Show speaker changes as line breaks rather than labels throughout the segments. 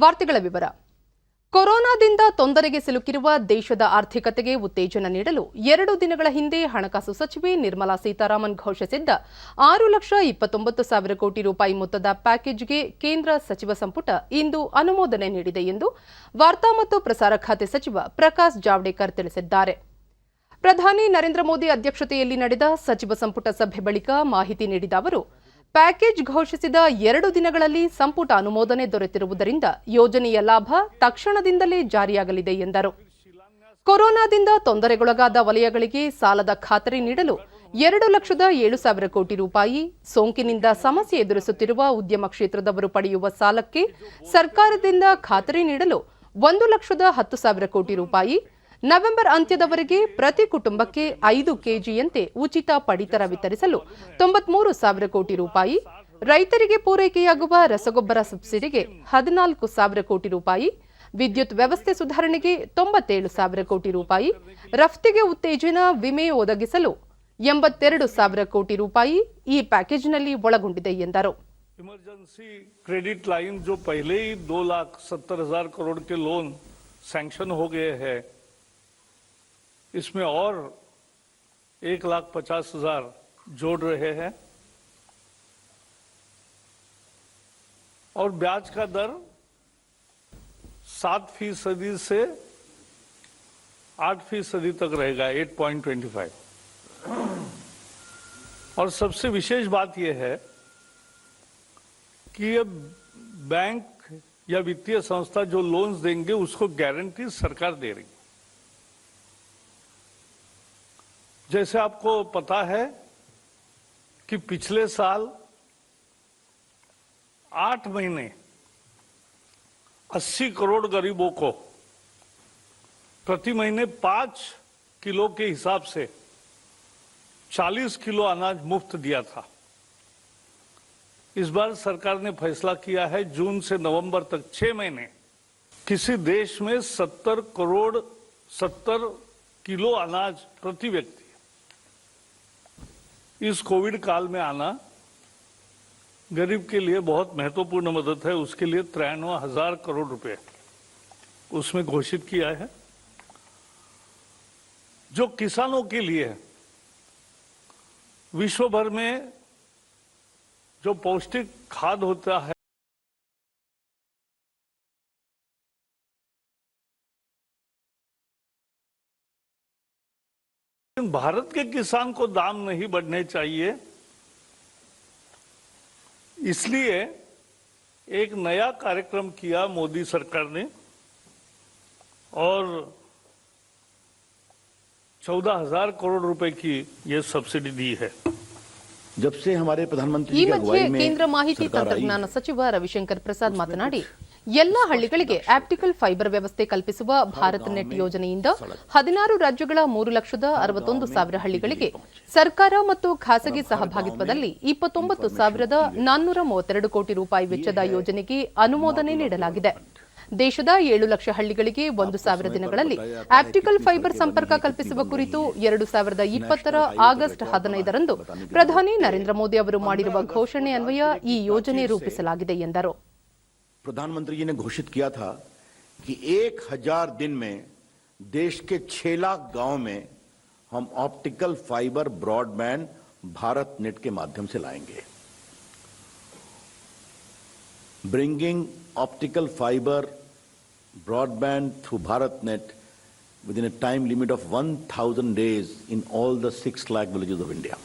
ವಾರ್ತೆಗಳ ವಿವರ. ಕೊರೋನಾದಿಂದ ತೊಂದರೆಗೆ ಸಿಲುಕಿರುವ ದೇಶದ ಆರ್ಥಿಕತೆಗೆ ಉತ್ತೇಜನ ನೀಡಲು 2 ದಿನಗಳ ಹಿಂದೆ ಹಣಕಾಸು ಸಚಿವೆ ನಿರ್ಮಲಾ ಸೀತಾರಾಮನ್ ಘೋಷಿಸಿದ್ದ 6,29,000 ಕೋಟಿ ರೂಪಾಯಿ ಮೊತ್ತದ ಪ್ಯಾಕೇಜ್ಗೆ ಕೇಂದ್ರ ಸಚಿವ ಸಂಪುಟ ಇಂದು ಅನುಮೋದನೆ ನೀಡಿದೆ ಎಂದು ವಾರ್ತಾ ಮತ್ತು ಪ್ರಸಾರ ಖಾತೆ ಸಚಿವ ಪ್ರಕಾಶ್ ಜಾವಡೇಕರ್ ತಿಳಿಸಿದ್ದಾರೆ. ಪ್ರಧಾನಿ ನರೇಂದ್ರ ಮೋದಿ ಅಧ್ಯಕ್ಷತೆಯಲ್ಲಿ ನಡೆದ ಸಚಿವ ಸಂಪುಟ ಸಭೆ ಬಳಿಕ ಮಾಹಿತಿ ನೀಡಿದ ಅವರು, ಪ್ಯಾಕೇಜ್ ಘೋಷಿಸಿದ 2 ದಿನಗಳಲ್ಲಿ ಸಂಪುಟ ಅನುಮೋದನೆ ದೊರೆತಿರುವುದರಿಂದ ಯೋಜನೆಯ ಲಾಭ ತಕ್ಷಣದಿಂದಲೇ ಜಾರಿಯಾಗಲಿದೆ ಎಂದರು. ಕೊರೋನಾದಿಂದ ತೊಂದರೆಗೊಳಗಾದ ವಲಯಗಳಿಗೆ ಸಾಲದ ಖಾತರಿ ನೀಡಲು 2,07,000 ಕೋಟಿ ರೂಪಾಯಿ, ಸೋಂಕಿನಿಂದ ಸಮಸ್ಯೆ ಎದುರಿಸುತ್ತಿರುವ ಉದ್ಯಮ ಕ್ಷೇತ್ರದವರು ಪಡೆಯುವ ಸಾಲಕ್ಕೆ ಸರ್ಕಾರದಿಂದ ಖಾತರಿ ನೀಡಲು 1,10,000 ಕೋಟಿ ರೂಪಾಯಿ, ನವೆಂಬರ್ ಅಂತ್ಯದವರೆಗೆ ಪ್ರತಿ ಕುಟುಂಬಕ್ಕೆ 5 ಕೆಜಿಯಂತೆ ಉಚಿತ ಪಡಿತರ ವಿತರಿಸಲು 93,000 ಕೋಟಿ ರೂಪಾಯಿ, ರೈತರಿಗೆ ಪೂರೈಕೆಯಾಗುವ ರಸಗೊಬ್ಬರ ಸಬ್ಸಿಡಿಗೆ 14,000 ಕೋಟಿ ರೂಪಾಯಿ, ವಿದ್ಯುತ್ ವ್ಯವಸ್ಥೆ ಸುಧಾರಣೆಗೆ 97,000 ಕೋಟಿ ರೂಪಾಯಿ, ರಫ್ತಿಗೆ ಉತ್ತೇಜನ ವಿಮೆ ಒದಗಿಸಲು 82,000 ಕೋಟಿ ರೂಪಾಯಿ ಈ ಪ್ಯಾಕೇಜ್ನಲ್ಲಿ ಒಳಗೊಂಡಿದೆ ಎಂದರು.
इमरजेंसी क्रेडिट लाइन जो पहले ही 2,70,000 करोड़ के लोन सैंक्शन हो गए हैं, इसमें और 1,50,000 जोड़ रहे हैं और ब्याज का दर 7% से 8% तक रहेगा, 8.25। और सबसे विशेष बात यह है कि ये बैंक या वित्तीय संस्था जो लोन्स देंगे उसको गारंटी सरकार दे रही है। जैसे आपको पता है कि पिछले साल 8 महीने 80 करोड़ गरीबों को प्रति महीने 5 किलो के हिसाब से 40 किलो अनाज मुफ्त दिया था। इस बार सरकार ने फैसला किया है जून से नवंबर तक 6 महीने किसी देश में 70 किलो अनाज प्रति व्यक्ति इस कोविड काल में आना गरीब के लिए बहुत महत्वपूर्ण मदद है। उसके लिए 93,000 करोड़ रुपए उसमें घोषित किया है। जो किसानों के लिए विश्व भर में जो पौष्टिक खाद होता है, भारत के किसान को दाम नहीं बढ़ने चाहिए, इसलिए एक नया कार्यक्रम किया मोदी सरकार ने और 14,000 करोड़ रुपए की ये सब्सिडी दी है।
जब से हमारे प्रधानमंत्री
ಈ ಮಧ್ಯೆ ಕೇಂದ್ರ ಮಾಹಿತಿ ತಂತ್ರಜ್ಞಾನ ಸಚಿವ ರವಿಶಂಕರ್ ಪ್ರಸಾದ್ ಮಾತನಾಡಿ, ಎಲ್ಲ ಹಳ್ಳಿಗಳಿಗೆ ಆಪ್ಟಿಕಲ್ ಫೈಬರ್ ವ್ಯವಸ್ಥೆ ಕಲ್ಪಿಸುವ ಭಾರತ್ ನೆಟ್ ಯೋಜನೆಯಿಂದ 16 ರಾಜ್ಯಗಳ 3,61,000 ಹಳ್ಳಿಗಳಿಗೆ ಸರ್ಕಾರ ಮತ್ತು ಖಾಸಗಿ ಸಹಭಾಗಿತ್ವದಲ್ಲಿ 29,432 ಕೋಟಿ ರೂಪಾಯಿ ವೆಚ್ಚದ ಯೋಜನೆಗೆ ಅನುಮೋದನೆ ನೀಡಲಾಗಿದೆ. ದೇಶದ 7 ಲಕ್ಷ ಹಳ್ಳಿಗಳಿಗೆ 1,000 ದಿನಗಳಲ್ಲಿ ಆಪ್ಟಿಕಲ್ ಫೈಬರ್ ಸಂಪರ್ಕ ಕಲ್ಪಿಸುವ ಕುರಿತು 2020 ಆಗಸ್ಟ್ 15ರಂದು ಪ್ರಧಾನಿ ನರೇಂದ್ರ ಮೋದಿ ಅವರು ಮಾಡಿರುವ ಘೋಷಣೆ ಅನ್ವಯ ಈ ಯೋಜನೆ ರೂಪಿಸಲಾಗಿದೆ ಎಂದರು.
प्रधानमंत्री जी ने घोषित किया था कि 1,000 दिन में देश के 6 लाख गांव में हम optical fibre broadband Bharat net के माध्यम से लाएंगे। Bringing optical fibre broadband through Bharat net within a time limit of 1,000 days in all the 6 lakh villages of India.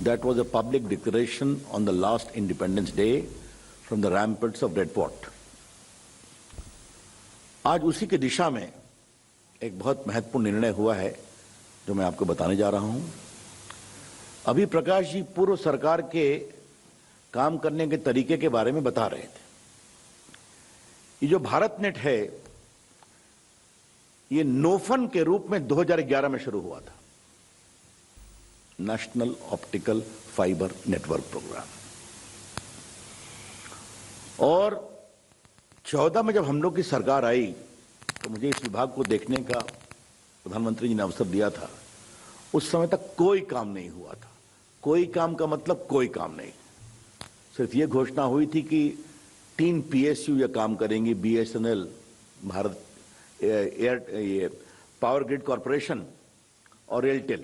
That was a public declaration on the last Independence Day from the ramparts of Red Fort. आज उसी की दिशा में एक बहुत महत्वपूर्ण निर्णय हुआ है जो मैं आपको बताने जा रहा हूं। अभी प्रकाश जी पूर्व सरकार के काम करने के तरीके के बारे में बता रहे थे। ये जो भारत नेट है ये नोफन के रूप में 2011 में शुरू हुआ था, national optical fibre network programme. और 14 में जब हम लोग की सरकार आई तो मुझे इस विभाग को देखने का प्रधानमंत्री जी ने अवसर दिया था। उस समय तक कोई काम नहीं हुआ था। कोई काम का मतलब कोई काम नहीं, सिर्फ ये घोषणा हुई थी कि 3 PSU ये काम करेंगी, BSNL, भारत ये पावर ग्रिड कॉरपोरेशन और एयरटेल।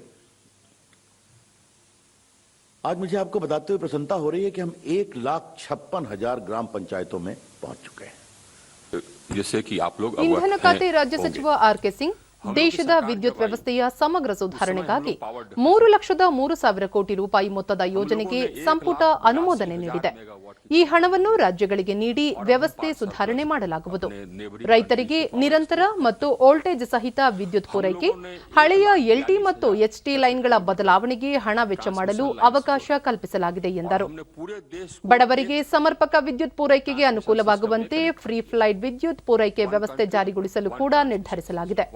आज मुझे आपको बताते हुए प्रसन्नता हो रही है कि हम 1,56,000 ग्राम पंचायतों में पहुंच चुके हैं।
जैसे कि आप लोग
ಇಂಧನ ಖಾತೆ ರಾಜ್ಯ ಸಚಿವ ಆರ್.ಕೆ. ಸಿಂಗ್ ದೇಶದ ವಿದ್ಯುತ್ ವ್ಯವಸ್ಥೆಯ ಸಮಗ್ರ ಸುಧಾರಣೆಗಾಗಿ 3,03,000 ಕೋಟಿ ರೂಪಾಯಿ ಮೊತ್ತದ ಯೋಜನೆಗೆ ಸಂಪುಟ ಅನುಮೋದನೆ ನೀಡಿದೆ. ಈ ಹಣವನ್ನು ರಾಜ್ಯಗಳಿಗೆ ನೀಡಿ ವ್ಯವಸ್ಥೆ ಸುಧಾರಣೆ ಮಾಡಲಾಗುವುದು. ರೈತರಿಗೆ ನಿರಂತರ ಮತ್ತು ವೋಲ್ಟೇಜ್ ಸಹಿತ ವಿದ್ಯುತ್ ಪೂರೈಕೆ, ಹಳೆಯ ಎಲ್ಟಿ ಮತ್ತು ಎಚ್ಟಿ ಲೈನ್ಗಳ ಬದಲಾವಣೆಗೆ ಹಣ ವೆಚ್ಚ ಮಾಡಲು ಅವಕಾಶ ಕಲ್ಪಿಸಲಾಗಿದೆ ಎಂದರು. ಬಡವರಿಗೆ ಸಮರ್ಪಕ ವಿದ್ಯುತ್ ಪೂರೈಕೆಗೆ ಅನುಕೂಲವಾಗುವಂತೆ ಫ್ರೀ ಫ್ಲೈಟ್ ವಿದ್ಯುತ್ ಪೂರೈಕೆ ವ್ಯವಸ್ಥೆ ಜಾರಿಗೊಳಿಸಲು ಕೂಡ ನಿರ್ಧರಿಸಲಾಗಿದೆ.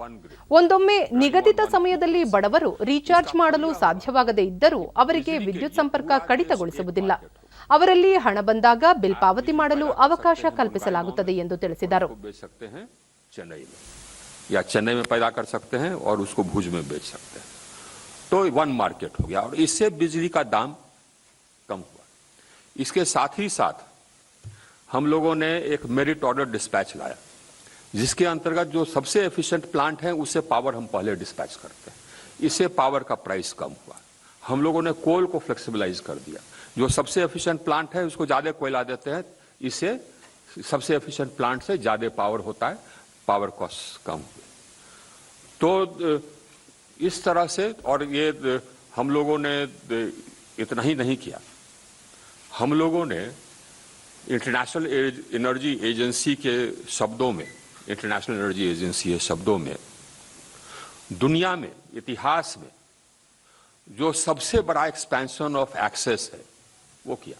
ಒಂದೊಮ್ಮೆ ನಿಗದಿತ ಸಮಯದಲ್ಲಿ ಬಡವರು ರೀಚಾರ್ಜ್ ಮಾಡಲು ಸಾಧ್ಯವಾಗದೇ ಇದ್ದರೂ ಅವರಿಗೆ ವಿದ್ಯುತ್ ಸಂಪರ್ಕ ಕಡಿತಗೊಳಿಸುವುದಿಲ್ಲ. ಅವರಲ್ಲಿ ಹಣ ಬಂದಾಗ ಬಿಲ್ ಪಾವತಿ ಮಾಡಲು ಅವಕಾಶ ಕಲ್ಪಿಸಲಾಗುತ್ತದೆ ಎಂದು ತಿಳಿಸಿದರು.
या चेन्नई में पैदा कर सकते हैं और उसको भुज में बेच सकते हैं, तो वन मार्केट हो गया और इससे बिजली का दाम कम हुआ। इसके साथ ही साथ हम लोगों ने एक मेरिट ऑर्डर डिस्पैच लाया, जिसके अंतर्गत जो सबसे एफिशिएंट प्लांट है उससे पावर हम पहले डिस्पैच करते हैं। इससे पावर का प्राइस कम हुआ। हम लोगों ने कोल को फ्लेक्सिबलाइज कर दिया, जो सबसे एफिशिएंट प्लांट है उसको ज्यादा कोयला देते हैं, इससे सबसे एफिशिएंट प्लांट से ज्यादा पावर होता है, पावर कॉस्ट कम हुए। तो इस तरह से, और ये हम लोगों ने इतना ही नहीं किया, हम लोगों ने इंटरनेशनल एनर्जी एजेंसी के शब्दों में, इंटरनेशनल एनर्जी एजेंसी के शब्दों में दुनिया में इतिहास में जो सबसे बड़ा एक्सपेंशन ऑफ एक्सेस है वो किया।